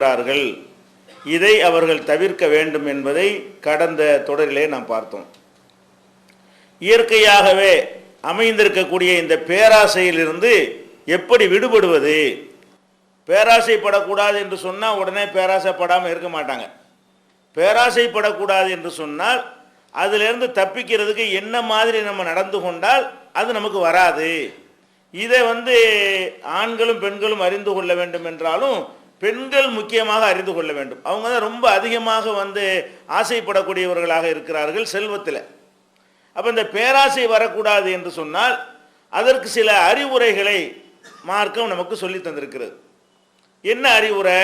இருக்கிறார்கள். இதை அவர்கள் தவிர்க்க வேண்டும் என்பதை கடந்த தொடரிலே நாம் பார்த்தோம். இயற்கையாகவே அமைந்திருக்கக்கூடிய இந்த பேராசையிலிருந்து எப்படி விடுபடுவது? பேராசைப்படக்கூடாது என்று சொன்னால் உடனே பேராசைப்படாமல் இருக்க மாட்டாங்க. பேராசைப்படக்கூடாது என்று சொன்னால் அதிலிருந்து தப்பிக்கிறதுக்கு என்ன மாதிரி நம்ம நடந்து கொண்டால் அது நமக்கு வராது. இதை ஆண்களும் பெண்களும் அறிந்து கொள்ள வேண்டும் என்றாலும் பெண்கள் முக்கியமாக அறிந்து கொள்ள வேண்டும். அவங்க தான் ரொம்ப அதிகமாக ஆசைப்படக்கூடியவர்களாக இருக்கிறார்கள் செல்வத்தில். அப்போ இந்த பேராசை வரக்கூடாது என்று சொன்னால் அதற்கு சில அறிவுரைகளை மார்க்கம் நமக்கு சொல்லி தந்திருக்கிறது. என்ன அறிவுரை?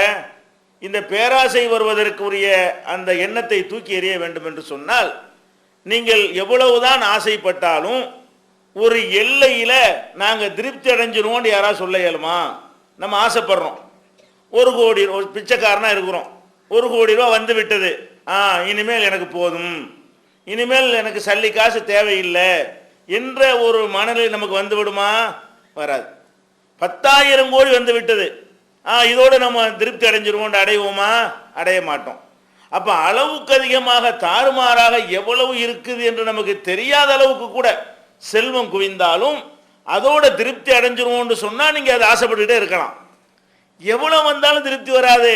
இந்த பேராசை வருவதற்குரிய அந்த எண்ணத்தை தூக்கி எறிய வேண்டும் என்று சொன்னால் நீங்கள் எவ்வளவுதான் ஆசைப்பட்டாலும் ஒரு எல்லையில் நாங்கள் திருப்தி அடைஞ்சிருவோம் யாராவது சொல்ல இயலுமா? நம்ம ஆசைப்படுறோம், 1 கோடி, ஒரு பிச்சைக்காரனாக இருக்கிறோம், 1 கோடி ரூபா வந்து விட்டது, இனிமேல் எனக்கு போதும், இனிமேல் எனக்கு சல்லி காசு தேவையில்லை என்ற ஒரு மனநிலை நமக்கு வந்து விடுமா? வராது. 10,000 கோடி வந்து விட்டது, இதோடு நம்ம திருப்தி அடைஞ்சிருவோம், அடைவோமா? அடைய மாட்டோம். அப்போ அளவுக்கு அதிகமாக தாறுமாறாக எவ்வளவு இருக்குது என்று நமக்கு தெரியாத அளவுக்கு கூட செல்வம் குவிந்தாலும் அதோட திருப்தி அடைஞ்சிருவோம்னு சொன்னால் நீங்கள் அதை ஆசைப்பட்டுக்கிட்டே இருக்கலாம். எவ்வளோ வந்தாலும் திருப்தி வராது.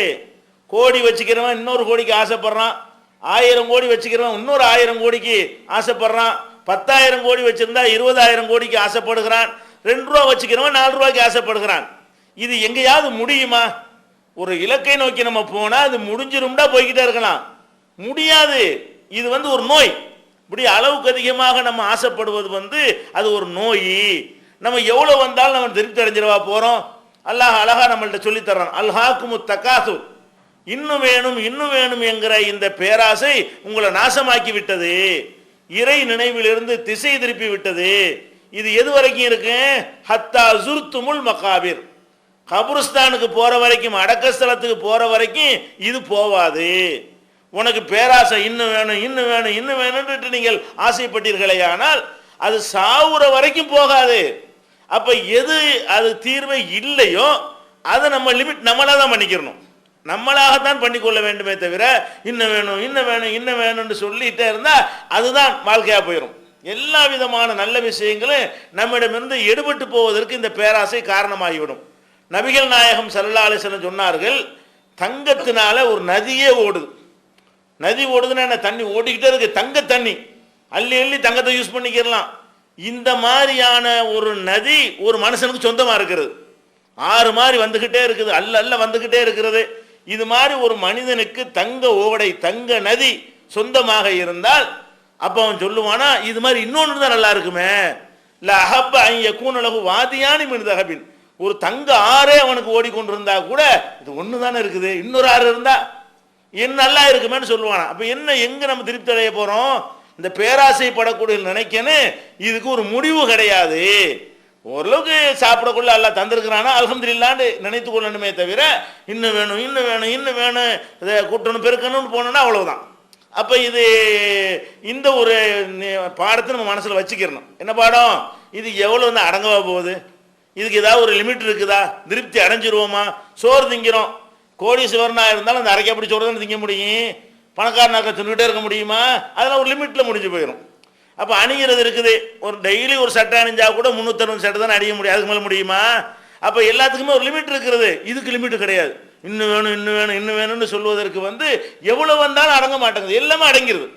கோடி வச்சுக்கிறவன் இன்னொரு கோடிக்கு ஆசைப்படுறான், 1000 கோடி வச்சுக்கிறவன் இன்னொரு 1000 கோடிக்கு ஆசைப்படுறான், 10,000 கோடி வச்சிருந்தா 20,000 கோடிக்கு ஆசைப்படுகிறான், 2 ரூபா வச்சுக்கிறவன் 4 ரூபாய்க்கு ஆசைப்படுகிறான். இது எங்கேயாவது முடியுமா? ஒரு இலக்கை நோக்கி நம்ம போனால் அது முடிஞ்சிரும்டா போய்கிட்டே இருக்கலாம். முடியாது. இது ஒரு நோய். இப்படி அளவுக்கு அதிகமாக நம்ம ஆசைப்படுவது அது ஒரு நோய். நம்ம எவ்வளோ வந்தாலும் நம்ம திருப்தி அடைஞ்சிடவா போகிறோம்? அல்லாஹ் அழகா நம்மள்ட்ட சொல்லி தர்றான், அல்ஹாக்குமு தகாசுர், இன்னும் வேணும் இன்னும் வேணும் என்கிற இந்த பேராசை உங்களை நாசமாக்கி விட்டது, இறை நினைவிலிருந்து திசை திருப்பி விட்டது. இது எது வரைக்கும் இருக்கு? ஹத்தா ஜுர்துமுல் மகாபிர், கபுருஸ்தானுக்கு போற வரைக்கும், அடக்கஸ்தலத்துக்கு போற வரைக்கும் இது போவாது. உனக்கு பேராசை இன்னும் வேணும் இன்னும் வேணும் இன்னும் வேணும்னு நீங்கள் ஆசைப்பட்டீர்களே, ஆனால் அது சாவுற வரைக்கும் போகாது. அப்ப எது அது தீர்வை இல்லையோ அதை நம்ம லிமிட் நம்மளாக தான் பண்ணிக்கிறணும், நம்மளாகத்தான் பண்ணிக்கொள்ள வேண்டுமே தவிர இன்னும் வேணும் இன்னும் வேணும் இன்னும் வேணும்னு சொல்லிட்டே இருந்தா அதுதான் வாழ்க்கையா போயிடும். எல்லா விதமான நல்ல விஷயங்களும் நம்மிடமிருந்து எடுபட்டு போவதற்கு இந்த பேராசை காரணமாகிவிடும். நபிகள் நாயகம் ஸல்லல்லாஹு அலைஹி வஸல்லம் சொன்னார்கள், தங்கத்தினால ஒரு நதியே ஓடுது. நதி ஓடுதுன்னா என்ன? தண்ணி ஓடிக்கிட்டே இருக்கு, தங்க தண்ணி, அள்ளி அள்ளி தங்கத்தை யூஸ் பண்ணிக்கிறலாம். இந்த மாதிரியான ஒரு நதி ஒரு மனுஷனுக்கு சொந்தமாக இருக்கிறது. ஆறு மாதிரி வந்துக்கிட்டே இருக்குது, அல்ல அல்ல வந்துக்கிட்டே இருக்கிறது. இது மாதிரி ஒரு மனிதனுக்கு தங்க ஓடை, தங்க நதி சொந்தமாக இருந்தால் அப்போ அவன் சொல்லுவானா, இது மாதிரி இன்னொன்று தான் நல்லா இருக்குமே, இல்லை அஹப்ப ஐய கூனலகு வாதியானி மின் தகபின், ஒரு தங்க ஆறே அவனுக்கு ஓடிக்கொண்டிருந்தா கூட இது ஒன்று தானே இருக்குது, இன்னொரு ஆறு இருந்தா என்ன நல்லா இருக்குமேன்னு சொல்லுவானா. அப்போ என்ன, எங்கே நம்ம திருப்தி அடைய போகிறோம்? இந்த பேராசைப்படக்கூடிய நினைக்கணும், இதுக்கு ஒரு முடிவு கிடையாது. ஓரளவுக்கு சாப்பிடக்குள்ள எல்லாம் தந்திருக்கிறானா அல்ஹம்துலில்லாஹ்னு நினைத்து கொள்ளணுமே தவிர இன்னும் வேணும் இன்னும் வேணும் இன்னும் வேணும் இதை கூட்டணும் பெருக்கணும்னு போனோன்னா அவ்வளவுதான். அப்போ இது இந்த ஒரு பாடத்தை நம்ம மனசில் வச்சுக்கிறணும். என்ன பாடம் இது? எவ்வளோ அடங்கவா போகுது? இதுக்கு ஏதாவது ஒரு லிமிட் இருக்குதா? திருப்தி அடைஞ்சிருவோமா? சோறு திங்கிறோம், கோடீஸ்வரனாக இருந்தாலும் அந்த அரைக்கப்படி சோறு தான் திங்க முடியும், பணக்காரனாக்க தின்னுகிட்டே இருக்க முடியுமா? அதெல்லாம் ஒரு லிமிட்டில் முடிஞ்சு போயிடும். அப்போ அணிகிறது இருக்குது, ஒரு டெய்லி ஒரு சட்டை அணிஞ்சா கூட 360 சட்டை தான் அணிய முடியும், அதுக்கு மேலே முடியுமா? அப்போ எல்லாத்துக்குமே ஒரு லிமிட் இருக்கிறது, இதுக்கு லிமிட் கிடையாது. இன்னும் வேணும் இன்னும் வேணும் இன்னும் வேணும்னு சொல்வதற்கு எவ்வளோ வந்தாலும் அடங்க மாட்டேங்குது, எல்லாமே அடங்கிடுது.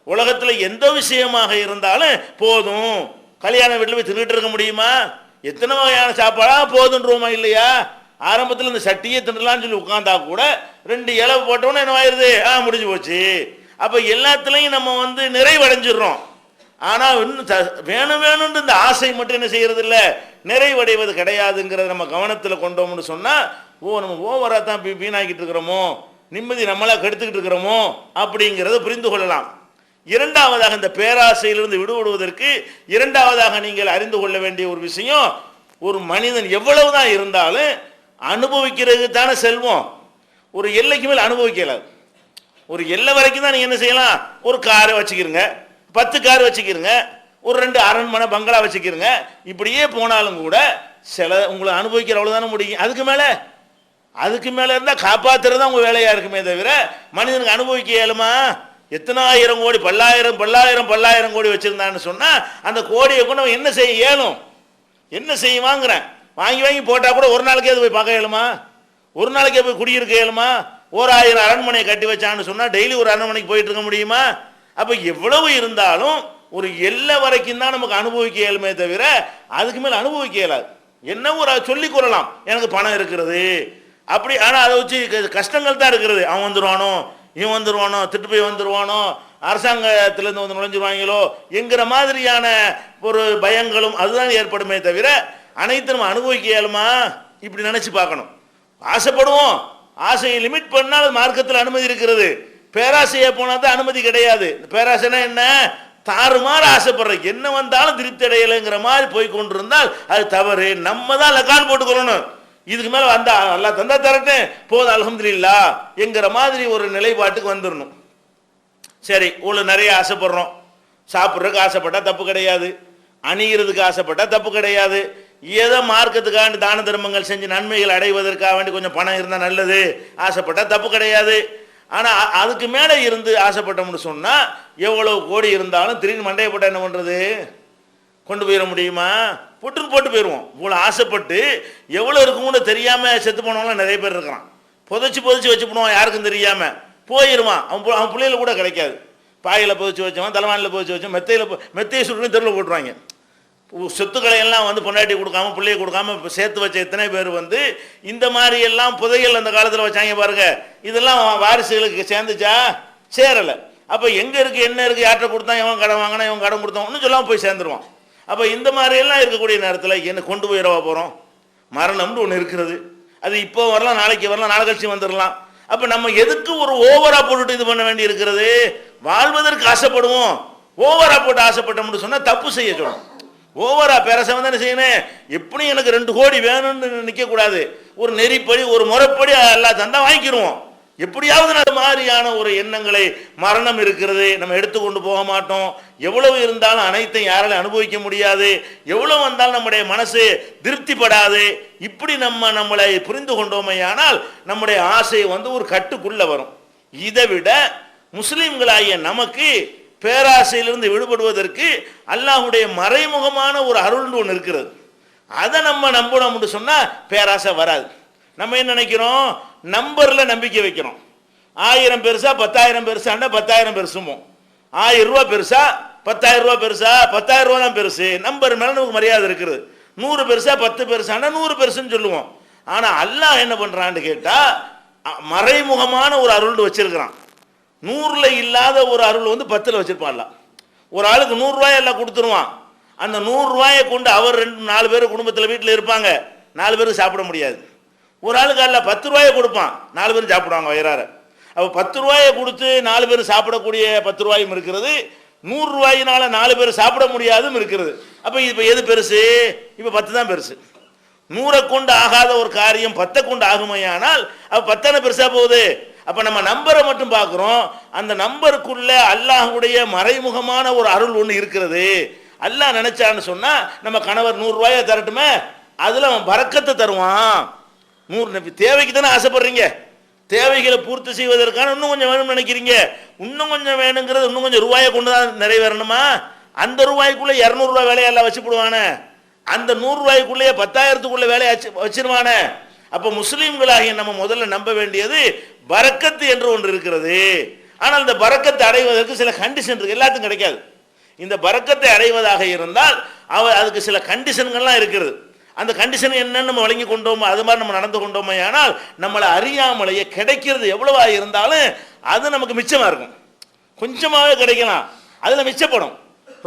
உலகத்தில் எந்த விஷயமாக இருந்தாலும் போதும். கல்யாண வீட்டில் போய் தின்னுட்டு இருக்க முடியுமா? எத்தனை வகையான சாப்பாடா போதுன்றோமா இல்லையா? ஆரம்பத்தில் இந்த சட்டியை தின்னலான்னு சொல்லி உட்காந்தா கூட 2 இலை போட்டோன்னே என்ன ஆயிடுது, முடிஞ்சு போச்சு. அப்போ எல்லாத்துலேயும் நம்ம நிறைவடைஞ்சிடுறோம். ஆனால் இன்னும் வேணும் வேணும்னு இந்த ஆசை மட்டும் என்ன செய்யறது இல்லை, நிறைவடைவது கிடையாதுங்கிறத நம்ம கவனத்தில் கொண்டோம்னு சொன்னால், நம்ம ஓவராக தான் வீணாக்கிட்டு இருக்கிறோமோ, நிம்மதி நம்மளா கெடுத்துக்கிட்டு இருக்கிறோமோ அப்படிங்கிறத புரிந்து கொள்ளலாம். இரண்டாவதாக, இந்த பேராசையிலிருந்து விடுபடுவதற்கு இரண்டாவதாக நீங்கள் அறிந்து கொள்ள வேண்டிய ஒரு விஷயம், ஒரு மனிதன் எவ்வளவுதான் இருந்தாலும் அனுபவிக்கிறது தானே செல்வம். ஒரு எல்லைக்கு மேல் அனுபவிக்கலாது. ஒரு எல்லை வரைக்கும் தான் நீங்கள் என்ன செய்யலாம், ஒரு காரை வச்சுக்கிறங்க, 10 கார் வச்சுக்கிறங்க, ஒரு 2 அரண்மனை பங்களா வச்சுக்கிறங்க, இப்படியே போனாலும் கூட சில உங்களை அனுபவிக்கிற அவ்வளோதானே முடியும். அதுக்கு மேலே அதுக்கு மேலே இருந்தால் காப்பாற்றுறது தான் உங்கள் வேலையாக இருக்குமே தவிர மனிதனுக்கு அனுபவிக்க இயலுமா? எத்தனை ஆயிரம் கோடி பல்லாயிரம் கோடி வச்சுருந்தான்னு சொன்னால் அந்த கோடியை கொண்டு அவன் என்ன செய்ய இயலும்? என்ன செய்வாங்கிறேன். வாங்கி போட்டால் கூட ஒரு நாளைக்கே அது போய் பார்க்க இயலுமா? ஒரு நாளைக்கே போய் குடியிருக்க இயலுமா? 1000 அரண்மனையை கட்டி வச்சான்னு சொன்னால் டெய்லி ஒரு அரண்மனைக்கு போயிட்டு இருக்க முடியுமா? அப்போ எவ்வளவு இருந்தாலும் ஒரு எல்லை வரைக்கும் தான் நமக்கு அனுபவிக்க இயலுமே தவிர அதுக்கு மேலே அனுபவிக்க இயலாது. என்ன ஒரு சொல்லிக் கொள்ளலாம், எனக்கு பணம் இருக்கிறது அப்படி, ஆனால் அதை வச்சு கஷ்டங்கள் தான் இருக்கிறது. அவன் வந்துடுவானோ, இவன் வந்துடுவானோ, திட்டு போய் வந்துடுவானோ, அரசாங்கத்திலேருந்து வந்து நுழைஞ்சிருவாங்களோ என்கிற மாதிரியான ஒரு பயங்களும் அதுதான் ஏற்படுமே தவிர அனைத்து நம்ம அனுபவிக்க இயலுமா? இப்படி நினச்சி பார்க்கணும். ஆசைப்படுவோம், ஆசையை லிமிட் பண்ணால் மார்க்கத்தில் அனுமதி இருக்கிறது. பேராசையை போனால் தான் அனுமதி கிடையாது. பேராசைனா என்ன? தாறுமாறு ஆசைப்படுற, என்ன வந்தாலும் திருப்தி அடையலைங்கிற மாதிரி போய் கொண்டிருந்தால் அது தவறு. நம்ம தான் லக்கான் போட்டுக்கொள்ளணும். இதுக்கு மேலே வந்தா அல்லாஹ் தந்தா தரட்டேன் போதும் அல்ஹம்துலில்லாஹ் என்கிற மாதிரி ஒரு நிலைப்பாட்டுக்கு வந்துடணும். சரி, இவ்வளோ நிறைய ஆசைப்படுறோம். சாப்பிட்றதுக்கு ஆசைப்பட்டால் தப்பு கிடையாது, அணிகிறதுக்கு ஆசைப்பட்டால் தப்பு கிடையாது. ஏதோ மார்க்கத்துக்காண்டி தான தர்மங்கள் செஞ்சு நன்மைகள் அடைவதற்காக வேண்டி கொஞ்சம் பணம் இருந்தால் நல்லது ஆசைப்பட்டால் தப்பு கிடையாது. ஆனால் அதுக்கு மேலே இருந்து ஆசைப்பட்டோம்னு சொன்னால் எவ்வளோ கோடி இருந்தாலும் திடீர்னு மண்டையை போட்டால் என்ன பண்ணுறது? கொண்டு போயிட முடியுமா? போட்டுன்னு போட்டு போயிடுவோம். இவ்வளோ ஆசைப்பட்டு எவ்வளோ இருக்கும்னு தெரியாமல் செத்து போனவங்களாம் நிறைய பேர் இருக்கிறான். புதைச்சி வச்சு போடுவான், யாருக்கும் தெரியாமல் போயிடுவான். அவன் பிள்ளைகளை கூட கிடைக்காது. பாயில் புதைச்சி வச்சவன், தலைவானில் புதைச்சி வச்சவன், மெத்தையை சுட்டு தெருவில் போட்டுருவாங்க. சொத்துக்களை எல்லாம் வந்து பொண்டாட்டி கொடுக்காம பிள்ளையை கொடுக்காம சேர்த்து வச்ச எத்தனை பேர் வந்து இந்த மாதிரி எல்லாம் புதையல் அந்த காலத்தில் வச்சாங்க பாருங்க. இதெல்லாம் வாரிசுகளுக்கு சேர்ந்துச்சா? சேரலை. அப்போ எங்கே இருக்குது, என்ன இருக்குது, யார்கிட்ட கொடுத்தா, இவன் கடன் வாங்கினா, இவன் கடன் கொடுத்தான், ஒன்றும் சொல்லாமல் போய் சேர்ந்துருவான். அப்போ இந்த மாதிரியெல்லாம் இருக்கக்கூடிய நேரத்தில் என்ன கொண்டு போயிடவா போகிறோம்? மரணம்னு ஒன்று இருக்கிறது. அது இப்போ வரலாம், நாளைக்கு வரலாம், நாளை கழிச்சு வந்துடலாம். அப்போ நம்ம எதுக்கு ஒரு ஓவராக போட்டுட்டு இது பண்ண வேண்டி இருக்கிறது? வாழ்வதற்கு ஆசைப்படுவோம், ஓவராக போட்டு ஆசைப்பட்டோம்னு சொன்னால் தப்பு செய்ய சொல்லணும். ஓவரா பேரசம் தானே செய்யணும். எப்படியும் எனக்கு 2 கோடி வேணும்னு நிற்கக்கூடாது. ஒரு நெறிப்படி, ஒரு முறைப்படி எல்லாம் தந்தா வாங்கிக்கிடுவோம். எப்படியாவது அது மாதிரியான ஒரு எண்ணங்களை, மரணம் இருக்கிறது, நம்ம எடுத்துக்கொண்டு போக மாட்டோம். எவ்வளவு இருந்தாலும் அனைத்தையும் யாராலும் அனுபவிக்க முடியாது. எவ்வளவு வந்தாலும் நம்முடைய மனசு திருப்திப்படாது. இப்படி நம்மளை புரிந்து கொண்டோமையானால் நம்முடைய ஆசை வந்து ஒரு கட்டுக்குள்ள வரும். இதை விட முஸ்லிம்களாகிய நமக்கு பேராசையிலிருந்து விடுபடுவதற்கு அல்லாஹ்வுடைய மறைமுகமான ஒரு அருள்னு ஒன்று இருக்கிறது. அதை நம்ம நம்பணும்னு சொன்னால் பேராசை வராது. நம்ம என்ன நினைக்கிறோம்? நம்பரில் நம்பிக்கை வைக்கிறோம். 1000 பெருசா 10,000 பெருசாண்டா 10,000 பெருசுமோ, 1000 ரூபா பெருசா 10,000 ரூபா பெருசா, 10,000 ரூபா தான் பெருசு. நம்பர் மேலே நமக்கு மரியாதை இருக்குது. 100 பெருசா 10 பெருசாண்டா 100 பெருசுன்னு சொல்லுவோம். ஆனால் அல்லாஹ் என்ன பண்ணுறான்னு கேட்டால் மறைமுகமான ஒரு அருள்னு வச்சிருக்கிறான். 100ல் இல்லாத ஒரு அருள் வந்து 10ல் வச்சிருப்பான்ல. ஒரு ஆளுக்கு 100 ரூபாய் எல்லாம் கொடுத்துருவான். அந்த 100 ரூபாயை கொண்டு அவர் 4 பேர் குடும்பத்தில் வீட்டில் இருப்பாங்க, 4 பேருக்கு சாப்பிட முடியாது. ஒரு ஆளுக்கு அல்ல 10 ரூபாயை கொடுப்பான், 4 பேரும் சாப்பிடுவாங்க வயிறார. அப்போ 10 ரூபாயை கொடுத்து 4 பேர் சாப்பிடக்கூடிய 10 ரூபாயும் இருக்கிறது, 100 ரூபாயினால 4 பேர் சாப்பிட முடியாதும் இருக்கிறது. அப்போ இப்போ எது பெருசு? இப்போ 10 தான் பெருசு. 100 கொண்டு ஆகாத ஒரு காரியம் 10 கொண்டு ஆகுமையானால் அப்போ 10 பெருசா போகுது. அப்போ நம்ம நம்பரை மட்டும் பார்க்குறோம். அந்த நம்பருக்குள்ள அல்லாஹ்வுடைய மறைமுகமான ஒரு அருள் ஒன்று இருக்கிறது. அல்லாஹ் நினைச்சான்னு சொன்னால் நம்ம கணவர் 100 ரூபாயை தரட்டுமே, அதில் அவன் பரக்கத்தை தருவான். 100 தேவைக்கு தானே ஆசைப்படுறீங்க, தேவைகளை பூர்த்தி செய்வதற்கான இன்னும் கொஞ்சம் வேணும்னு நினைக்கிறீங்க. இன்னும் கொஞ்சம் வேணுங்கிறது இன்னும் கொஞ்சம் ரூபாயை கொண்டு தான் நிறைவேறணுமா? அந்த ரூபாய்க்குள்ளே 200 ரூபாய் வேலையெல்லாம் வச்சு போடுவானே, அந்த 100 ரூபாய்க்குள்ளேயே 10,000த்துக்குள்ள வேலையை வச்சிருவானே. அப்போ முஸ்லீம்களாகிய நம்ம முதல்ல நம்ப வேண்டியது பரக்கத்து என்று ஒன்று இருக்கிறது. ஆனால் இந்த பரக்கத்தை அடைவதற்கு சில கண்டிஷன் இருக்கு, எல்லாத்துக்கும் கிடைக்காது. இந்த பரக்கத்தை அடைவதாக இருந்தால் அதுக்கு சில கண்டிஷன்கள்லாம் இருக்கிறது. அந்த கண்டிஷன் என்னன்னு நம்ம வழங்கி கொண்டோமோ அது மாதிரி நம்ம நடந்து கொண்டோமே ஆனால் நம்மளை அறியாமலேயே கிடைக்கிறது எவ்வளவா இருந்தாலும் அது நமக்கு மிச்சமாக இருக்கும். கொஞ்சமாகவே கிடைக்கலாம், அதில் மிச்சப்படும்.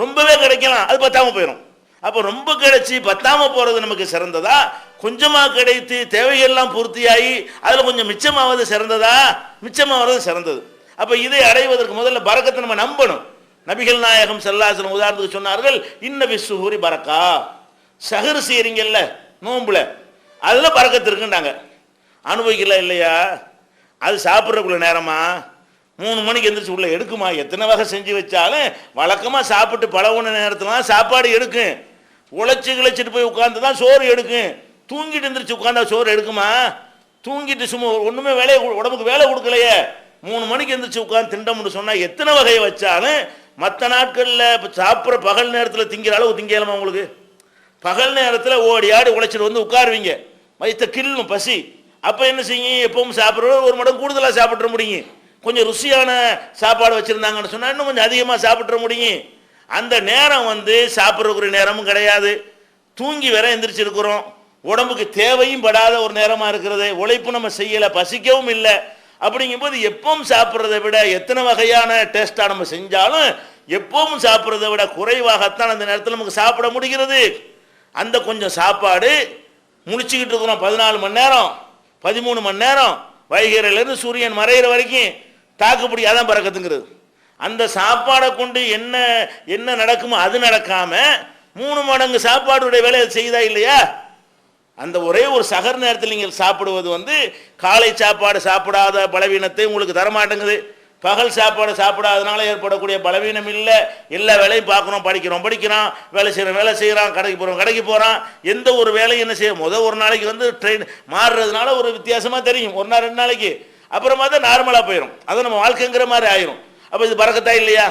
ரொம்பவே கிடைக்கலாம், அது பத்தாமல் போயிடும். அப்போ ரொம்ப கிடைச்சி பத்தாமல் போகிறது நமக்கு சிறந்ததா, கொஞ்சமாக கிடைத்து தேவைகள்லாம் பூர்த்தியாகி அதில் கொஞ்சம் மிச்சமாவது சிறந்ததா? மிச்சமாவது சிறந்தது. அப்போ இதை அடைவதற்கு முதல்ல பரக்கத்தை நம்ம நம்பணும். நபிகள் நாயகம் ஸல்லல்லாஹு அலைஹி வஸல்லம் உதாரணத்துக்கு சொன்னார்கள், இன்ன பிஸ்ஸுஹூரி பரக்கா, சஹர் செய்கிறீங்கல்ல நோம்புல, அதில் பரக்கத்து இருக்குன்றாங்க. அனுபவிக்கல இல்லையா? அது சாப்பிட்றக்குள்ள நேரமா 3 மணிக்கு எந்திரிச்சு உள்ள எடுக்குமா? எத்தனை வகை செஞ்சு வச்சாலும் வழக்கமாக சாப்பிட்டு பழகுன நேரத்தில் சாப்பாடு எடுக்கும். உழைச்சி கிழைச்சிட்டு போய் உட்காந்து தான் சோறு எடுக்கும். தூங்கிட்டு எந்திரிச்சு உட்காந்தா சோறு எடுக்குமா? தூங்கிட்டு சும்மா ஒன்றுமே வேலையை உடம்புக்கு வேலை கொடுக்கலையே, 3 மணிக்கு எந்திரிச்சு உட்காந்து திண்டம்னு சொன்னால் எத்தனை வகையை வச்சாலும் மற்ற நாட்களில் இப்போ சாப்பிட்ற பகல் நேரத்தில் திங்கிற அளவு திங்கலாமா உங்களுக்கு? பகல் நேரத்தில் ஓடி ஆடி உழைச்சிட்டு வந்து உட்காருவீங்க, வயிற்ற கிள்ளும் பசி. அப்போ என்ன செய்யும், எப்பவும் சாப்பிட்ற ஒரு மடம் கூடுதலாக சாப்பிட்ற முடியும். கொஞ்சம் ருசியான சாப்பாடு வச்சுருந்தாங்கன்னு சொன்னால் இன்னும் கொஞ்சம் அதிகமாக சாப்பிட்ற முடியும். அந்த நேரம் வந்து சாப்பிட்றக்குரிய நேரமும் கிடையாது, தூங்கி வேற எந்திரிச்சிருக்கிறோம், உடம்புக்கு தேவையும் படாத ஒரு நேரமாக இருக்கிறது, உழைப்பு நம்ம செய்யலை, பசிக்கவும் இல்லை. அப்படிங்கும்போது எப்பவும் சாப்பிட்றதை விட எத்தனை வகையான டேஸ்ட்டாக நம்ம செஞ்சாலும் எப்பவும் சாப்பிட்றதை விட குறைவாகத்தான் அந்த நேரத்தில் நமக்கு சாப்பிட முடிகிறது. அந்த கொஞ்சம் சாப்பாடு முடிச்சுக்கிட்டு இருக்கிறோம் 14 மணி நேரம் 13 மணி நேரம், வைகையிலேருந்து சூரியன் மறைகிற வரைக்கும் தாக்குப்பிடி, அதான் பறக்கத்துங்கிறது. அந்த சாப்பாடை கொண்டு என்ன என்ன நடக்குமோ அது நடக்காம 3 மடங்கு சாப்பாடுடைய வேலையை செய்தா இல்லையா? அந்த ஒரே ஒரு சகர் நேரத்தில் நீங்கள் சாப்பிடுவது வந்து காலை சாப்பாடு சாப்பிடாத பலவீனத்தை உங்களுக்கு தரமாட்டேங்குது. பகல் சாப்பாடு சாப்பிடாதனால ஏற்படக்கூடிய பலவீனம் இல்லை. எல்லா வேலையும் பார்க்குறோம், படிக்கிறான், வேலை செய்கிறான், கடைக்கு போகிறான். எந்த ஒரு வேலையும் என்ன செய்ய ஒரு நாளைக்கு வந்து ட்ரெயின் மாறுறதுனால ஒரு வித்தியாசமாக தெரியும், ஒரு நாள் 2 நாளைக்கு, அப்புறமா தான் நார்மலாக போயிடும். அது நம்ம வாழ்க்கைங்கிற மாதிரி ஆயிரும். அப்போ இது பறக்கத்தா இல்லையா?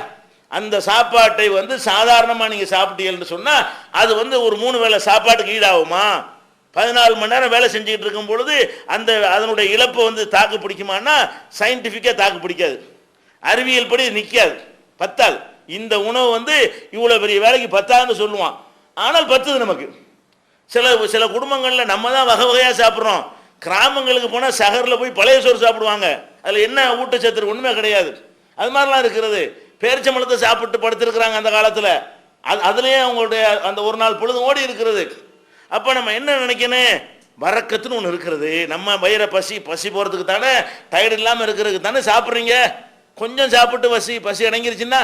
அந்த சாப்பாட்டை வந்து சாதாரணமாக நீங்கள் சாப்பிட்டீங்கன்னு சொன்னால் அது வந்து ஒரு 3 வேளை சாப்பாட்டுக்கு ஈடாகுமா? 14 மணி நேரம் வேலை செஞ்சுக்கிட்டு இருக்கும் பொழுது அதனுடைய இழப்பை வந்து தாக்கு பிடிக்குமான்னா சயின்டிஃபிக்காக தாக்கு பிடிக்காது, அறிவியல் படி நிற்காது, பத்தாது. இந்த உணவு வந்து இவ்வளோ பெரிய வேலைக்கு பத்தாதுன்னு சொல்லுவான், ஆனால் பத்துது நமக்கு. சில குடும்பங்களில் நம்ம தான் வகை வகையாக சாப்பிட்றோம். கிராமங்களுக்கு போனால் சகரில் போய் பழைய சோறு சாப்பிடுவாங்க, அதில் என்ன ஊட்டச்சத்து ஒன்றுமே கிடையாது. அது மாதிரிலாம் இருக்கிறது. பேரிச்சம்பழத்தை சாப்பிட்டு படுத்திருக்கிறாங்க அந்த காலத்தில், அதுலேயே அவங்களுடைய அந்த ஒரு நாள் பொழுது ஓடி இருக்கிறது. அப்போ நம்ம என்ன நினைக்கணும், வரக்கத்துன்னு ஒன்று இருக்கிறது. நம்ம வயிற பசி போகிறதுக்கு தானே, டயர்டு இல்லாமல் இருக்கிறதுக்கு தானே சாப்பிட்றீங்க. கொஞ்சம் சாப்பிட்டு பசி அடங்கிருச்சுன்னா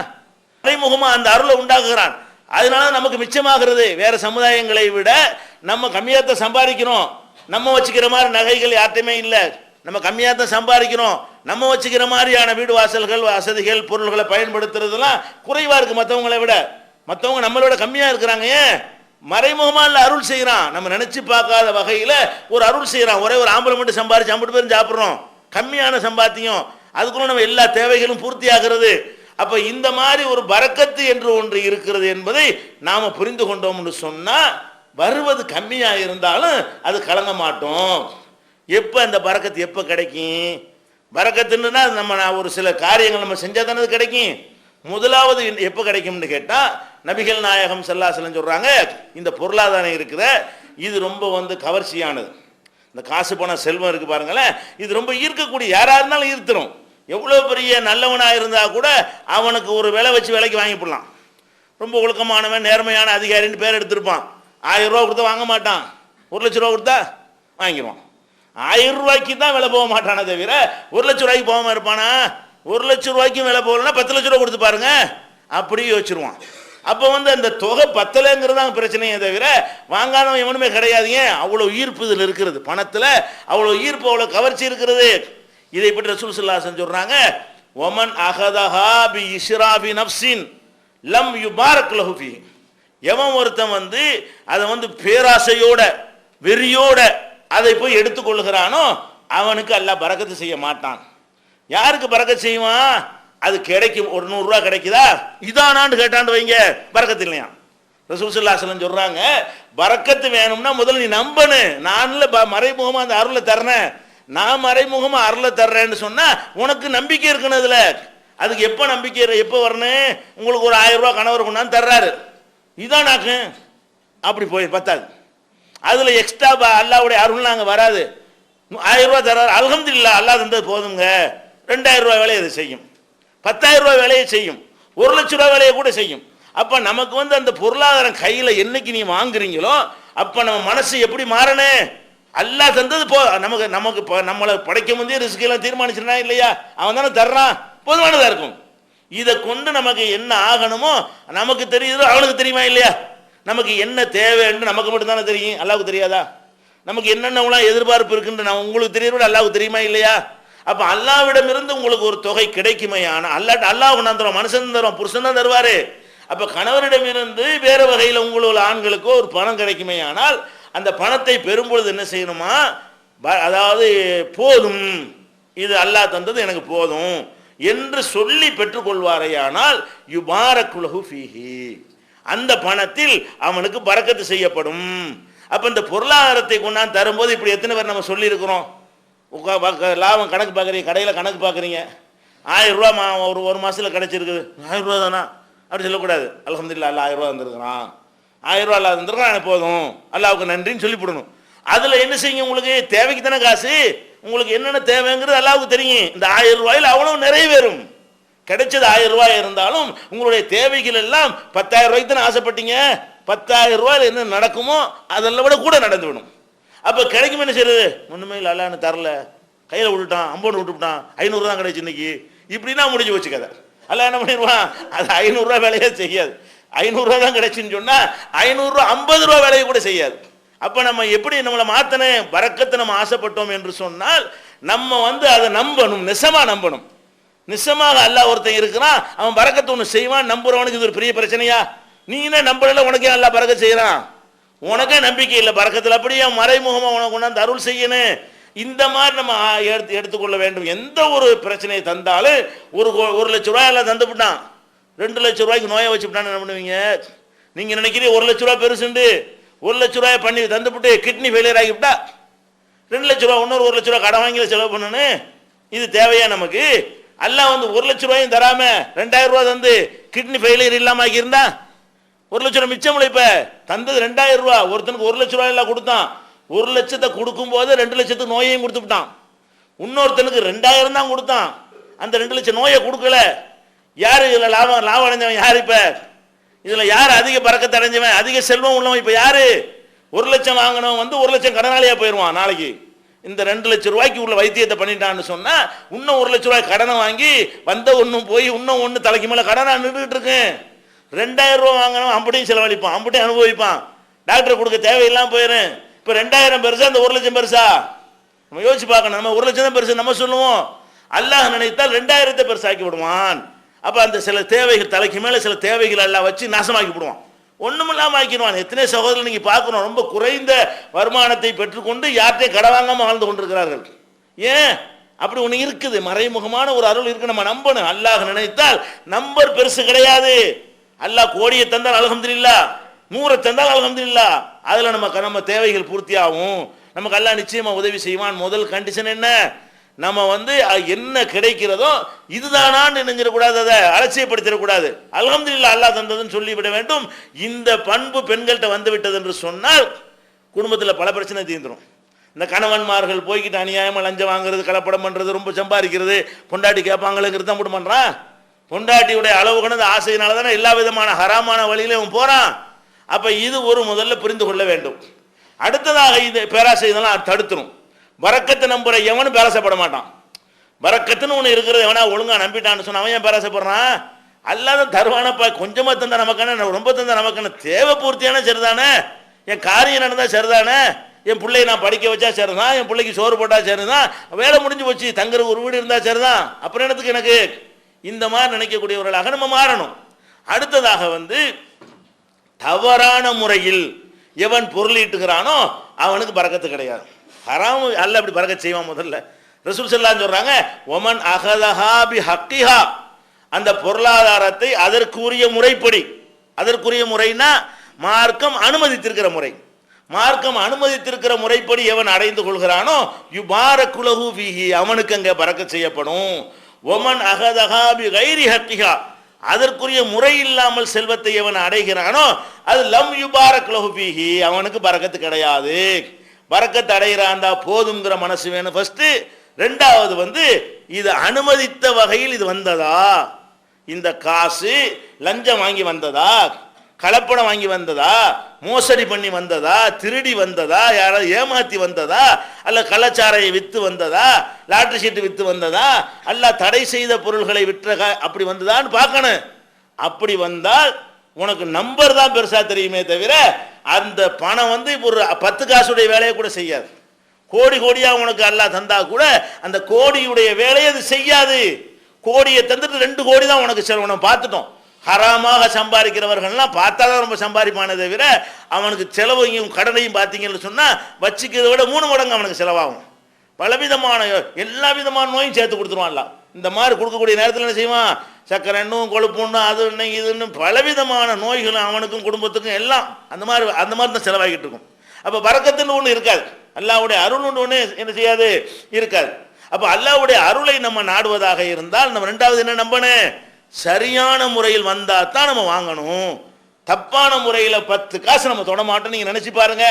மறைமுகமாக அந்த அருளை உண்டாக்குகிறான். அதனால நமக்கு மிச்சமாகிறது. வேற சமுதாயங்களை விட நம்ம கம்மியாக தான் சம்பாதிக்கிறோம். நம்ம வச்சுக்கிற மாதிரி நகைகள் யார்ட்டையுமே இல்லை, நம்ம கம்மியாக தான் சம்பாதிக்கிறோம். நம்ம வச்சுக்கிற மாதிரியான வீடு வாசல்கள் வசதிகள் பொருள்களை பயன்படுத்துறதுலாம் குறைவாக இருக்குது மற்றவங்களை விட. மற்றவங்க நம்மளோட கம்மியாக இருக்கிறாங்க. ஏன்? மறைமுகமாக இல்லை, அருள் செய்கிறான். நம்ம நினச்சி பார்க்காத வகையில் ஒரு அருள் செய்கிறான். ஒரே ஒரு ஆம்பளை மட்டும் சம்பாதிச்சு 50 பேரும் சாப்பிட்றோம், கம்மியான சம்பாத்தியம், அதுக்குள்ள நம்ம எல்லா தேவைகளும் பூர்த்தி ஆகிறது. அப்போ இந்த மாதிரி ஒரு பரக்கத்து என்று ஒன்று இருக்கிறது என்பதை நாம் புரிந்து கொண்டோம்னு சொன்னால் வருவது கம்மியாக இருந்தாலும் அது கலங்க மாட்டோம். எப்போ அந்த பரக்கத்து எப்போ கிடைக்கும்? பரக்கத்துன்னா நம்ம ஒரு சில காரியங்கள் நம்ம செஞ்சால் தானே அது கிடைக்கும். முதலாவது எப்போ கிடைக்கும்னு கேட்டால் நபிகள் நாயகம் ஸல்லல்லாஹு அலைஹி வஸல்லம் சொல்கிறாங்க, இந்த பொருளாதாரம் இருக்கிற இது ரொம்ப வந்து கவர்ச்சியானது. இந்த காசு பணம் செல்வம் இருக்குது பாருங்களேன், இது ரொம்ப ஈர்க்கக்கூடிய, யாராக இருந்தாலும் ஈர்த்துரும். எவ்வளோ பெரிய நல்லவனாக இருந்தால் கூட அவனுக்கு ஒரு விலை வச்சு விலைக்கு வாங்கி போடலாம். ரொம்ப ஒழுக்கமானவன் நேர்மையான அதிகாரின்னு பேர் எடுத்திருப்பான், 1000 ரூபா கொடுத்தா வாங்க மாட்டான், 1 லட்ச ரூபா கொடுத்தா வாங்கிடுவான். 1000 ரூபாய்க்கு தான் விலை போக மாட்டானே தவிர 1 லட்ச ரூபாய்க்கு போகாமல் இருப்பானா? 1 லட்ச ரூபாய்க்கும் விலை போகலன்னா 10 லட்ச ரூபா கொடுத்து பாருங்க, அப்படியே வச்சிருவான். அப்போ வந்து அந்த தொகை பத்தலைங்கிறது தான் பிரச்சனையே தவிர வாங்காதவன் எவனுமே கிடையாதுங்க. அவ்வளோ ஈர்ப்பு இதில் இருக்கிறது, பணத்தில் அவ்வளோ ஈர்ப்பு, அவ்வளோ கவர்ச்சி இருக்கிறது. இதை பற்றி ரசூல் ஸல்லல்லாஹு அலைஹி வஸல்லம் சொல்றாங்க, ஒமன் அகதஹா பி இஸ்ராபி நஃப்ஸின் லம் யுபாரக் லஹு ஃபீ. எவன் ஒருத்தன் வந்து அதை வந்து பேராசையோட வெறியோட அதை போய் எடுத்துக்கொள்கிறானோ அவனுக்கு அல்லாஹ் பரக்கத்து செய்ய மாட்டான். யாருக்கு பரக்கத்து செய்வான்? அது கிடைக்கும். ஒரு 100 ரூபா கிடைக்குதா, இதானான்னு கேட்டான்னு வைங்க, பரக்கத்து இல்லையா? ரசூல் ஸல்லல்லாஹு அலைஹி வஸல்லம் சொல்றாங்க, பரக்கத்து வேணும்னா முதல்ல நீ நம்பனு, நான் மறைமுகமாக அந்த அருளை தர்றேன், நான் மறைமுகமாக அருளை தர்றேன்னு சொன்னா உனக்கு நம்பிக்கை இருக்கணும். அதுல அதுக்கு எப்போ நம்பிக்கை எப்போ வரணும்? உங்களுக்கு ஒரு 1000 ரூபா கணவர் கொண்டாந்து தர்றாரு, இதானாக்கு அப்படி போய் பத்தாது. அதுல எக்ஸ்ட்ரா அல்லாஹ்வுடைய அருள் நாங்கள் வராது. 1000 ரூபா தர்றாரு, அல்ஹம்துலில்லாஹ் அல்லாஹ் தந்தது போதுங்க, 2000 ரூபா வேலையை அது செய்யும், 10,000 ரூபா வேலையை செய்யும், 1 லட்ச ரூபா வேலையை கூட செய்யும். அப்போ நமக்கு வந்து அந்த பொருளாதாரம் கையில் என்னைக்கு நீ வாங்குறீங்களோ அப்போ நம்ம மனசு எப்படி மாறனே? அல்லாஹ் தந்தது நமக்கு நம்மளை படைக்க முந்தைய ரிஸ்க் எல்லாம் தீர்மானிச்சிருந்தா இல்லையா? அவன் தானே தர்றான், பொதுவானதாக இருக்கும். இதை கொண்டு நமக்கு என்ன ஆகணுமோ நமக்கு தெரியுதோ அவனுக்கு தெரியுமா இல்லையா? நமக்கு என்ன தேவைன்னு நமக்கு மட்டும் தானே தெரியும், அல்லாஹ்வுக்கு தெரியாதா? நமக்கு என்னென்ன எதிர்பார்ப்பு இருக்குன்னு உங்களுக்கு தெரியறோட அல்லாஹ்வுக்கு தெரியுமா இல்லையா? அப்போ அல்லாஹ்விடமிருந்து உங்களுக்கு ஒரு தொகை கிடைக்குமே, ஆனால் அல்லாஹ் கொண்டாந்து தருவான், மனுஷன் தருவான், புருஷன் தான் தருவாரு. அப்போ கணவரிடமிருந்து வேறு வகையில் உங்களுள்ள ஆண்களுக்கோ ஒரு பணம் கிடைக்குமே, ஆனால் அந்த பணத்தை பெறும்பொழுது என்ன செய்யணுமா? அதாவது போதும், இது அல்லாஹ் தந்தது எனக்கு போதும் என்று சொல்லி பெற்றுக்கொள்வாரையானால் யுபாரக்குலஹு ஃபீஹி, அந்த பணத்தில் அவனுக்கு பரக்கத்து செய்யப்படும். அப்போ இந்த பொருளாதாரத்தை கொண்டாந்து தரும்போது இப்படி எத்தனை பேர் நம்ம சொல்லியிருக்கிறோம்? லாபம் கணக்கு பார்க்குறீங்க, கடையில் கணக்கு பார்க்குறீங்க, 1000 ரூபா ஒரு மாதத்தில் கிடச்சிருக்குது, 1000 ரூபா தானா அப்படி சொல்லக்கூடாது. அல்ஹம்துலில்லாஹ் அல்லா 1000 ரூபா தந்துருக்கிறான், 1000 ரூபா அல்லா தந்துருக்கான், எனக்கு போதும், அல்லாவுக்கு நன்றின்னு சொல்லிவிடணும். அதில் என்ன செய்யுங்க, உங்களுக்கு தேவைக்கு தானே காசு, உங்களுக்கு என்னென்ன தேவைங்கிறது அல்லாவுக்கு தெரியும். இந்த 1000 ரூபாயில் அவ்வளவு நிறைவேறும். கிடைச்சது 1000 ரூபாய் இருந்தாலும் உங்களுடைய தேவைகள் எல்லாம் 10,000 ரூபாய்க்கு தானே ஆசைப்பட்டீங்க, 10,000 ரூபாயில் என்ன நடக்குமோ அதெல்லாம் விட கூட நடந்துவிடும். அப்போ கிடைக்கும் என்ன செய்யறது, ஒன்றுமே இல்லை அல்லான்னு தரல, கையில் விட்டுட்டான், அம்பௌண்ட் விட்டுவிட்டான், 500 தான் கிடைச்சு இன்னைக்கு, இப்படின்னா முடிஞ்சு வச்சு கதை. அல்ல என்ன பண்ணிடுவான், அது 500 ரூபா வேலையே செய்யாது. 500 ரூபா தான் கிடைச்சுன்னு சொன்னால் 500 ரூபா 50 ரூபா வேலையை கூட செய்யாது. அப்போ நம்ம எப்படி நம்மளை மாற்றனே பரக்கத்தை நம்ம ஆசைப்பட்டோம் என்று சொன்னால் நம்ம அதை நம்பணும், நிசமாக நம்பணும். நிசமாக அல்லாஹ் ஒருத்தன் இருக்கிறான், அவன் பரக்கத்தை ஒன்று செய்வான், நம்புறவனுக்கு இது ஒரு பெரிய பிரச்சனையா? நீ என்ன நம்பல, உனக்கே அல்லாஹ் பரக்கத் செய்கிறான், உனக்கே நம்பிக்கை இல்லை பரக்கத்தில், அப்படியே மறைமுகமாக உனக்கு கொண்டாந்து அருள் செய்யணும். இந்த மாதிரி நம்ம எடுத்துக்கொள்ள வேண்டும். எந்த ஒரு பிரச்சனையை தந்தாலும் ஒரு லட்ச ரூபாய் எல்லாம் தந்துவிட்டான், 2 லட்சம் ரூபாய்க்கு நோயை வச்சுவிட்டான்னு என்ன பண்ணுவீங்க? நீங்கள் நினைக்கிறீங்க 1 லட்ச ரூபா பெருசுண்டு, 1 லட்ச ரூபாய் பண்ணி தந்துவிட்டு கிட்னி ஃபெயிலியர் ஆகிவிட்டா 2 லட்ச ரூபா இன்னொரு 1 லட்ச ரூபா கடன் வாங்கி செலவு பண்ணணும். இது தேவையா நமக்கு? அல்லாஹ் 1 லட்ச ரூபாயும் தராம 2000 ரூபா தந்து கிட்னி ஃபெயிலியர் இல்லாம ஆக்கியிருந்தா 1 லட்ச ரூபா மிச்சம் இல்லை. இப்ப தந்தது 2000 ரூபா, ஒருத்தனுக்கு 1 லட்ச ரூபாய் எல்லாம் கொடுத்தான், 1 லட்சத்தை கொடுக்கும் போது 2 லட்சத்துக்கு நோயையும் கொடுத்து விட்டான். இன்னொருத்தனுக்கு 2000 தான் கொடுத்தான், அந்த 2 லட்சம் நோயை கொடுக்கல. யாரு இதுல லாபம் அடைஞ்சவன் யாரு? இப்ப இதுல யார் அதிக பரக்கத்தை அடைஞ்சவன், அதிக செல்வம் உள்ளவன்? இப்ப யாரு? 1 லட்சம் வாங்கினவன் 1 லட்சம் கடனாளியா போயிடுவான். நாளைக்கு இந்த 2 லட்சம் ரூபாய்க்கு உள்ள வைத்தியத்தை பண்ணிட்டான்னு சொன்னா இன்னும் 1 லட்ச ரூபாய் கடனை வாங்கி ஒன்னும் போய் இன்னும் ஒன்று தலைக்கு மேல கடனா நின்றுட்டு இருக்கேன். 2000 ரூபா வாங்கினவன் அப்படியும் செலவழிப்பான், அப்படியும் அனுபவிப்பான், டாக்டர் கொடுக்க தேவையில்லாம போயிடும். இப்ப 2000 பெருசா, அந்த 1 லட்சம் பெருசா? நம்ம யோசிச்சு பார்க்கணும். நம்ம 1 லட்சம் தான் பெருசு நம்ம சொல்லுவோம், அல்லாஹ் நினைத்தால் 2000 பெருசாக்கி விடுவான். அப்ப அந்த சில தேவைகள் தலைக்கு மேல சில தேவைகள் எல்லாம் வச்சு நாசமாக்கி விடுவான், ஒண்ணுமில்லாம ஆக்கிடுவான். எத்தனை சகோதரர்கள் நீங்க பார்க்கணும், ரொம்ப குறைந்த வருமானத்தை பெற்றுக்கொண்டு யார்கிட்டையும் கடை வாங்காம வாழ்ந்து கொண்டிருக்கிறார்கள். ஏன்? அப்படி ஒண்ணு இருக்குது, மறைமுகமான ஒரு அருள் இருக்கு, நம்ம நம்பணும். அல்லாஹ் நினைத்தால் நம்பர் பெருசு கிடையாது. அல்லாஹ் கோடியை தந்தால் அல்ஹம்துலில்லாஹ், 100 தந்தால் அல்ஹம்துலில்லாஹ், அதுல நம்ம தேவைகள் பூர்த்தி ஆகும். நமக்கு அல்லாஹ் நிச்சயமா உதவி செய்வான். முதல் கண்டிஷன் என்ன? நம்ம என்ன கிடைக்கிறதோ இதுதானான்னு நினைஞ்சிடக்கூடாது, அதை அலட்சியப்படுத்திடக்கூடாது. அல்ஹம்துலில்லாஹ் அல்லாஹ் தந்ததுன்னு சொல்லிவிட வேண்டும். இந்த பண்பு பெண்கள்கிட்ட வந்து விட்டது என்று சொன்னால் குடும்பத்தில் பல பிரச்சனை தீர்ந்துடும். இந்த கணவன்மார்கள் போய்கிட்டு அநியாயமாக லஞ்சம் வாங்குறது, கலப்படம் பண்ணுறது, ரொம்ப சம்பாதிக்கிறது, பொண்டாட்டி கேட்பாங்களுங்கிறது தான் மட்டும் பண்ணுறான். பொண்டாட்டியுடைய அளவு கணது ஆசையினால தானே எல்லா விதமான ஹராமான வழியில அவன் போகிறான். அப்போ இது ஒரு முதல்ல புரிந்து கொள்ள வேண்டும். அடுத்ததாக இது பேராசை இதெல்லாம் தடுத்துரும். பரக்கத்தை நம்புற எவனும் பேராசைப்பட மாட்டான். பரக்கத்துன்னு ஒன்று இருக்கிறது எவனா ஒழுங்கா நம்பிட்டான்னு சொன்ன அவன் ஏன் பேராசைப்படுறான்? அல்லாத தருவானப்பா, கொஞ்சமா தந்தா நமக்கான, ரொம்ப தந்தா நமக்கான, தேவை பூர்த்தியான சரிதானே, என் காரியம் நடந்தா சரிதானே, என் பிள்ளையை நான் படிக்க வச்சா சரிதான், என் பிள்ளைக்கு சோறு போட்டா சரிதான், வேலை முடிஞ்சு போச்சு, தங்குற ஒரு வீடு இருந்தா சரிதான், அப்புறம் என்னத்துக்கு எனக்கு? இந்த மாதிரி நினைக்கக்கூடியவர்களாக நம்ம மாறணும். அடுத்ததாக தவறான முறையில் எவன் பொருளீட்டுகிறானோ அவனுக்கு பரக்கத்து கிடையாது. ஹராம் அல்ல அப்படி பரக்கத் செய்வான். முதல்ல ரசூல் ஸல்லல்லாஹு சொல்றாங்க, ஒமன் அகதஹா பி ஹக்கிஹா, அந்த பொருளாதாரத்தை அதற்குரிய முறைப்படி, அதற்குரிய முறைனா மார்க்கம் அனுமதித்திருக்கிற முறை, மார்க்கம் அனுமதித்திருக்கிற முறைப்படி எவன் அடைந்து கொள்கிறானோ யுபாரக்குலஹு ஃபீஹி, அவனுக்கு அங்கே பரக்கத் செய்யப்படும். ஒமன் அகதஹா பி கைரி ஹக்கிஹா, அதற்குரிய முறை இல்லாமல் செல்வத்தை எவன் அடைகிறானோ அது லம் யுபாரக்குலஹு ஃபீஹி, அவனுக்கு பரக்கத்து கிடையாது. பரக்கத்து அடைகிறான்டா போதுங்கிற மனசு வேணும் ஃபர்ஸ்ட். ரெண்டாவது இது அனுமதித்த வகையில் இது வந்ததா, இந்த காசு லஞ்சம் வாங்கி வந்ததா, கலப்படம் வாங்கி வந்ததா, மோசடி பண்ணி வந்ததா, திருடி வந்ததா, யாராவது ஏமாத்தி வந்ததா, அல்ல கள்ளச்சாரையை வித்து வந்ததா, லாட்டரி சீட்டு வித்து வந்ததா, அல்ல தடை செய்த பொருள்களை விற்ற அப்படி வந்ததான்னு பார்க்கணும். அப்படி வந்தால் உனக்கு நம்பர் தான் பெருசா தெரியுமே தவிர அந்த பணம் இப்போ ஒரு 10 காசுடைய வேலையை கூட செய்யாது. கோடி கோடியா உனக்கு அல்லாஹ் தந்தா கூட அந்த கோடியுடைய வேலையை அது செய்யாது. கோடியை தந்துட்டு 2 கோடி தான் உனக்கு செலவு. நம்ம பார்த்துட்டோம், ஹராமாக சம்பாதிக்கிறவர்கள்லாம் பார்த்தா தான் ரொம்ப சம்பாதிப்பானே தவிர அவனுக்கு செலவையும் கடனையும் பார்த்தீங்கன்னு சொன்னா வச்சுக்கிறத விட 3 மடங்கு அவனுக்கு செலவாகும். பலவிதமான எல்லா விதமான நோயும் சேர்த்து கொடுத்துருவான்ல. இந்த மாதிரி கொடுக்கக்கூடிய நேரத்தில் என்ன செய்வான், சக்கரை எண்ணும் கொழுப்புண்ணும் அது இன்னும் இதுன்னு பலவிதமான நோய்களும் அவனுக்கும் குடும்பத்துக்கும் எல்லாம் அந்த மாதிரி தான் செலவாகிட்டு இருக்கும். அப்போ பரக்கத்துன்னு ஒன்று இருக்காது, அல்லாஹ்வுடைய அருள்னு ஒன்று என்ன செய்யாது, இருக்காது. அப்போ அல்லாஹ்வுடைய அருளை நம்ம நாடுவதாக இருந்தால் நம்ம ரெண்டாவது என்ன நம்பணும், சரியான முறையில் வந்தால் தான் நம்ம வாங்கணும். தப்பான முறையில் 10 காசு நம்ம தொட மாட்டோம். நீங்கள் நினச்சி பாருங்க,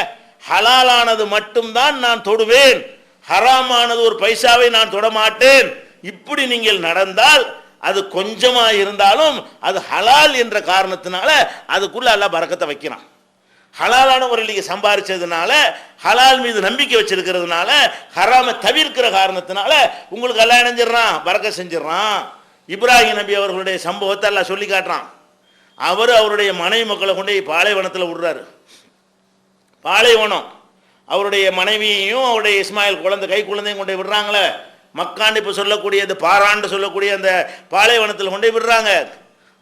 ஹலாலானது மட்டும்தான் நான் தொடுவேன், ஹராமானது ஒரு பைசாவை நான் தொட மாட்டேன், இப்படி நீங்கள் நடந்தால் அது கொஞ்சமா இருந்தாலும் அது ஹலால் என்ற காரணத்தினால அதுக்குள்ள அல்லாஹ் பரக்கத்தை வைக்கிறான். ஹலாலான முறையில் நீங்கள் சம்பாதிச்சதுனால, ஹலால் மீது நம்பிக்கை வச்சிருக்கிறதுனால, ஹராமை தவிர்க்கிற காரணத்தினால உங்களுக்கு அல்லாஹ் இணைஞ்சிடறான், பரக்கத் செஞ்சிடறான். இப்ராஹிம் நபி அவர்களுடைய சம்பவத்தை அல்லாஹ் சொல்லி காட்டுறான். அவர் அவருடைய மனைவி மக்களை கொண்டு பாலைவனத்தில் விடுறாரு. பாலைவனம், அவருடைய மனைவியையும் அவருடைய இஸ்மாயில் கை குழந்தையும் கொண்டு விடுறாங்களே, மக்காண்டு இப்போ சொல்லக்கூடிய இந்த பாராண்டு சொல்லக்கூடிய அந்த பாலைவனத்தில் கொண்டு விடுறாங்க.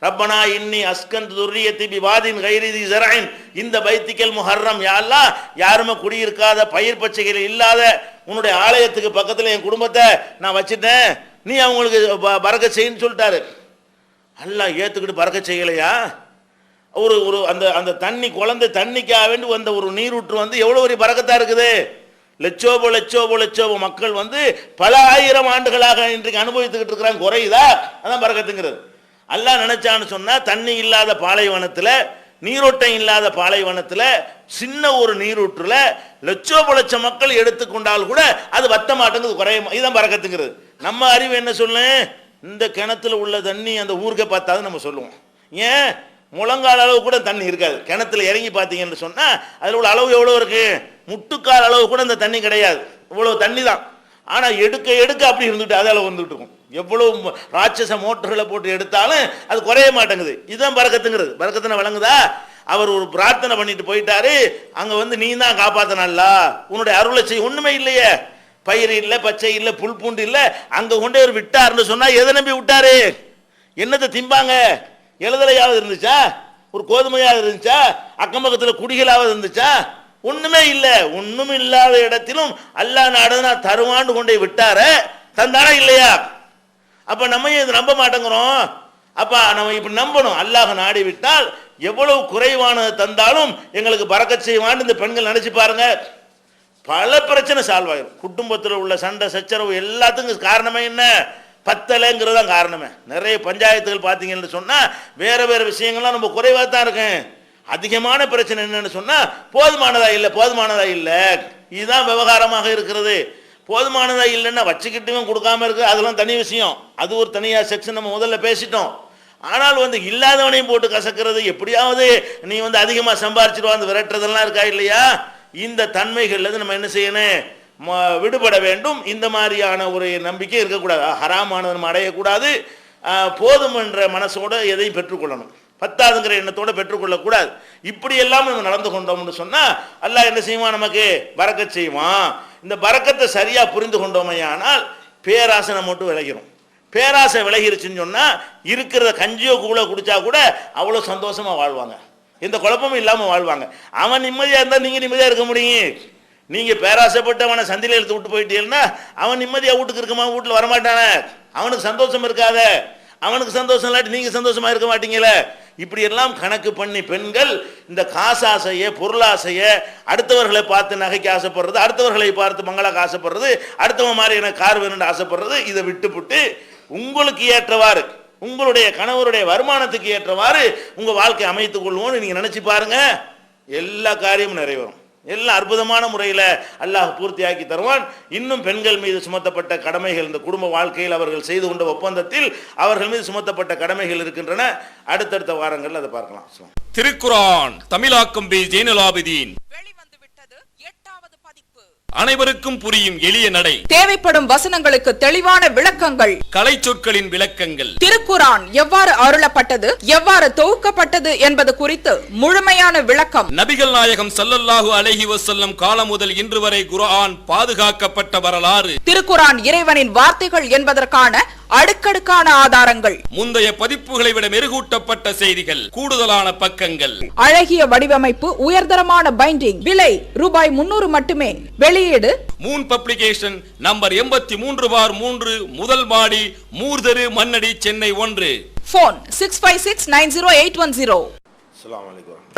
ரப்பனா இன்னி அஸ்கன் துர்ரியத்தி பிவாதின் கைரிதி ஜரஐன் இந்த பைத்திக்கல் முஹர்ரம், யா அல்லாஹ் யாருமே குடியிருக்காத பயிர் பச்சைகள் இல்லாத உன்னுடைய ஆலயத்துக்கு பக்கத்தில் என் குடும்பத்தை நான் வச்சுட்டேன், நீ அவங்களுக்கு பரக்கத் செய்யுன்னு சொல்லிட்டாரு. அல்லாஹ் ஏற்றுக்கிட்டு பரக்கத் செய்யலையா? ஒரு அந்த தண்ணி குழந்தை தண்ணிக்காக வேண்டி வந்த ஒரு நீரூற்று எவ்வளோ ஒரு பரக்கத்தாக இருக்குது. லட்சோபோ மக்கள் பல ஆயிரம் ஆண்டுகளாக இன்றைக்கு அனுபவித்துக்கிட்டு இருக்கிறாங்க. குறையுதா? அதான் பரக்கத்துங்கிறது. அல்லாஹ் நினைச்சான்னு சொன்னா, தண்ணி இல்லாத பாலைவனத்தில், நீரோட்டம் இல்லாத பாலைவனத்தில், சின்ன ஒரு நீரூற்றுல லட்சம் மக்கள் எடுத்துக்கொண்டால் கூட அது வத்த மாட்டேங்குது, குறைய. இதுதான் பரக்கத்துங்கிறது. நம்ம அறிவு என்ன சொல்ல, இந்த கிணத்துல உள்ள தண்ணி அந்த ஊருக்கே பார்த்தாது நம்ம சொல்லுவோம். ஏன், முழங்கால் அளவு கூட தண்ணி இருக்காது. கிணத்துல இறங்கி பார்த்தீங்கன்னு சொன்னா அதில் உள்ள அளவு எவ்வளோ இருக்கு, முட்டுக்கால் அளவு கூட அந்த தண்ணி கிடையாது, இவ்வளவு தண்ணி தான். ஆனால் எடுக்க அப்படி இருந்துட்டு அது அளவு வந்துட்டு இருக்கும். எவ்வளவு ராட்சச மோட்டர்களை போட்டு எடுத்தாலும் அது குறைய மாட்டேங்குது. இதுதான் பரக்கத்துங்கிறது. பரக்கத்தின வழங்குதா? அவர் ஒரு பிரார்த்தனை பண்ணிட்டு போயிட்டாரு, அங்கே நீ தான் காப்பாத்தினல்லா, உன்னுடைய அருளை செய்ய ஒண்ணுமே இல்லையே, பயிர் இல்லை, பச்சை இல்லை, புல் பூண்டு இல்லை, அங்கே கொண்டே ஒரு விட்டாருன்னு சொன்னா எதை நம்பி விட்டாரு? என்னத்தை திம்பாங்க? எழுதலையாவது இருந்துச்சா? ஒரு கோதுமையாவது இருந்துச்சா? அக்கம் பக்கத்தில் குடிகளாவது இருந்துச்சா? ஒண்ணுமே இல்லை. ஒண்ணும் இல்லாத இடத்திலும் அல்லாஹ் நாடுனா தருவாண்டு கொண்டே விட்டார, தந்தானா இல்லையா? அப்ப நம்ம இது நம்ப மாட்டேங்கிறோம். அப்ப நம்ம இப்படி நம்பணும். அல்லாஹ் நாடி விட்டால் எவ்வளவு குறைவானது தந்தாலும் எங்களுக்கு பரக்கத் செய்வான்னு இந்த பெண்கள் நினைச்சு பாருங்க, பல பிரச்சனை சால்வ் ஆயிரும். குடும்பத்தில் உள்ள சண்டை சச்சரவு எல்லாத்துக்கும் காரணமே என்ன? பத்தலைங்கிறது தான் காரணமே. நிறைய பஞ்சாயத்துகள் பார்த்தீங்கன்னு சொன்னால் வேறு வேறு விஷயங்கள்லாம் நம்ம குறைவாக தான் இருக்கேன். அதிகமான பிரச்சனை என்னன்னு சொன்னால் போதுமானதா இல்லை, இதுதான் விவகாரமாக இருக்கிறது. போதுமானதா இல்லைன்னா வச்சுக்கிட்டும் கொடுக்காம இருக்கு, அதெல்லாம் தனி விஷயம், அது ஒரு தனியாக செக்ஷன் நம்ம முதல்ல பேசிட்டோம். ஆனால் இல்லாதவனையும் போட்டு கசக்கிறது, எப்படியாவது நீ அதிகமாக சம்பாரிச்சிடுவா விரட்டுறதெல்லாம் இருக்கா இல்லையா? இந்த தன்மைகள்ல நம்ம என்ன செய்யணும், விடுபட வேண்டும். இந்த மாதிரியான ஒரு நம்பிக்கை இருக்கக்கூடாது. ஹராமானது நம்ம அடையக்கூடாது. போதும் என்ற மனசோட எதையும் பெற்றுக்கொள்ளணும், பத்தாதுங்கிற எண்ணத்தோட பெற்றுக்கொள்ளக்கூடாது. இப்படி எல்லாம் நம்ம நடந்து கொண்டோம்னு சொன்னா அல்லாஹ் என்ன செய்வான், நமக்கு பரக்கத் செய்வான். இந்த பரக்கத்தை சரியா புரிந்து கொண்டோமையானால் பேராசை நம்ம மட்டும் விலகிறோம். பேராசை விலகிருச்சுன்னு சொன்னா இருக்கிறத கஞ்சியோ கூழ குடிச்சா கூட அவ்வளோ சந்தோஷமா வாழ்வாங்க, எந்த குழப்பமும் இல்லாமல் வாழ்வாங்க. அவன் நிம்மதியாக இருந்தால் நீங்கள் நிம்மதியாக இருக்க முடியும். நீங்கள் பேராசைப்பட்டு அவனை சந்தியில் எடுத்து விட்டு போயிட்டீங்கன்னா அவன் நிம்மதியாக வீட்டுக்கு இருக்கமா, வீட்டில் வரமாட்டானே, அவனுக்கு சந்தோஷம் இருக்காத, அவனுக்கு சந்தோஷம் இல்லாட்டி நீங்கள் சந்தோஷமாக இருக்க மாட்டீங்களே. இப்படி எல்லாம் கணக்கு பண்ணி பெண்கள் இந்த காசாசையை, பொருளாசையை, அடுத்தவர்களை பார்த்து நகைக்கு ஆசைப்படுறது, அடுத்தவர்களை பார்த்து மங்களாக்கு ஆசைப்படுறது, அடுத்தவன் மாதிரி எனக்கு கார் வேணும்னு ஆசைப்படுறது, இதை விட்டுப்புட்டு உங்களுக்கு ஏற்றவாறு, உங்களுடைய கணவருடைய வருமானத்துக்கு ஏற்றவாறு உங்க வாழ்க்கை அமைத்துக் கொள்வோம்னு நீங்க நினைச்சு பாருங்க, எல்லா காரியமும் நிறைவேறும். எல்லாம் அற்புதமான முறையில் அல்லாஹ் பூர்த்தியாக்கி தருவான். இன்னும் பெண்கள் மீது சுமத்தப்பட்ட கடமைகள், இந்த குடும்ப வாழ்க்கையில் அவர்கள் செய்து கொண்ட ஒப்பந்தத்தில் அவர்கள் மீது சுமத்தப்பட்ட கடமைகள் இருக்கின்றன. அடுத்தடுத்த வாரங்கள் அதை பார்க்கலாம். திருக்குரான் தமிழாக்கம் பி ஜெய்னுலாபிதீன் அனைவருக்கும் புரியும் எளிய நடை, தேவைப்படும் வசனங்களுக்கு தெளிவான விளக்கங்கள், கலை சொற்களின் விளக்கங்கள், திருக்குரான் எவ்வாறு அருளப்பட்டது, எவ்வாறு தொகுக்கப்பட்டது என்பது குறித்து முழுமையான விளக்கம், நபிகள் நாயகம் ஸல்லல்லாஹு அலைஹி வஸல்லம் காலம் முதல் இன்று வரை குர்ஆன் பாதுகாக்கப்பட்ட வரலாறு, திருக்குரான் இறைவனின் வார்த்தைகள் என்பதற்கான அடுக்கடுக்கான ஆதாரங்கள், முந்தைய பதிப்புகளை விட மெருகூட்டப்பட்ட செய்திகள், கூடுதலான பக்கங்கள், அழகிய வடிவமைப்பு, உயர்தரமான பைண்டிங். விலை ரூபாய் 300 மட்டுமே. வெளியீடு மூன் பப்ளிகேஷன், நம்பர் 83/3, முதல் மாடி, மூர்தரு, மண்ணடி, சென்னை 1. போன் 65690810. அஸ்ஸலாமு அலைக்கும்.